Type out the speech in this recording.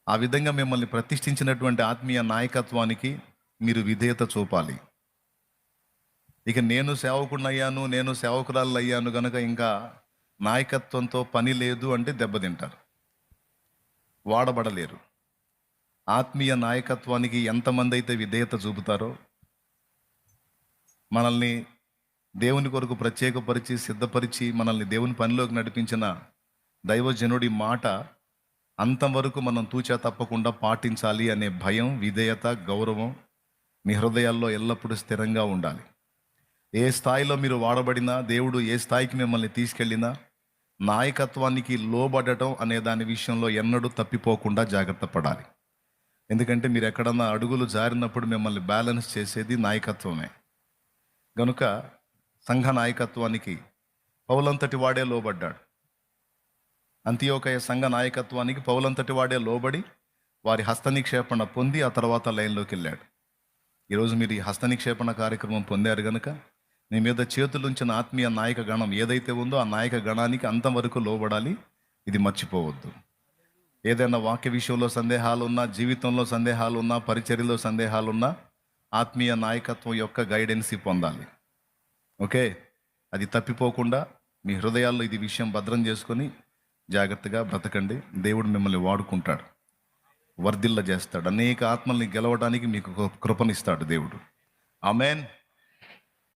ఆ విధంగా మిమ్మల్ని ప్రతిష్ఠించినటువంటి ఆత్మీయ నాయకత్వానికి మీరు విధేయత చూపాలి. ఇక నేను సేవకుడినయ్యాను, నేను సేవకురాలయ్యాను గనుక ఇంకా నాయకత్వంతో పని లేదు అంటే దెబ్బతింటారు, వాడబడలేరు. ఆత్మీయ నాయకత్వానికి ఎంతమంది అయితే విధేయత చూపుతారో, మనల్ని దేవుని కొరకు ప్రత్యేకపరిచి సిద్ధపరిచి మనల్ని దేవుని పనిలోకి నడిపించిన దైవజనుడి మాట అంతవరకు మనం తూచా తప్పకుండా పాటించాలి అనే భయం, విధేయత, గౌరవం మీ హృదయాల్లో ఎల్లప్పుడూ స్థిరంగా ఉండాలి. ఏ స్థాయిలో మీరు వాడబడినా, దేవుడు ఏ స్థాయికి మిమ్మల్ని తీసుకెళ్ళినా, నాయకత్వానికి లోబడటం అనే దాని విషయంలో ఎన్నడూ తప్పిపోకుండా జాగ్రత్త పడాలి. ఎందుకంటే మీరు ఎక్కడన్నా అడుగులు జారినప్పుడు మిమ్మల్ని బ్యాలెన్స్ చేసేది నాయకత్వమే. గనుక సంఘ నాయకత్వానికి పౌలంతటి వాడే లోబడ్డాడు. అంతియోకయ సంఘ నాయకత్వానికి పౌలంతటి వాడే లోబడి వారి హస్తనిక్షేపణ పొంది ఆ తర్వాత లైన్లోకి వెళ్ళాడు. ఈరోజు మీరు ఈ హస్తనిక్షేపణ కార్యక్రమం పొందారు కనుక మీ మీద చేతులుంచిన ఆత్మీయ నాయక గణం ఏదైతే ఉందో ఆ నాయక గణానికి అంతవరకు లోబడాలి. ఇది మర్చిపోవద్దు. ఏదైనా వాక్య విషయంలో సందేహాలున్నా, జీవితంలో సందేహాలున్నా, పరిచర్యలో సందేహాలున్నా ఆత్మీయ నాయకత్వం యొక్క గైడెన్సీ పొందాలి. ఓకే, అది తప్పిపోకుండా మీ హృదయాల్లో ఇది విషయం భద్రం చేసుకొని జాగ్రత్తగా బ్రతకండి. దేవుడు మిమ్మల్ని వాడుకుంటాడు, వర్ధిల్ల చేస్తాడు, అనేక ఆత్మల్ని గెలవడానికి మీకు కృపనిస్తాడు దేవుడు. ఆమేన్.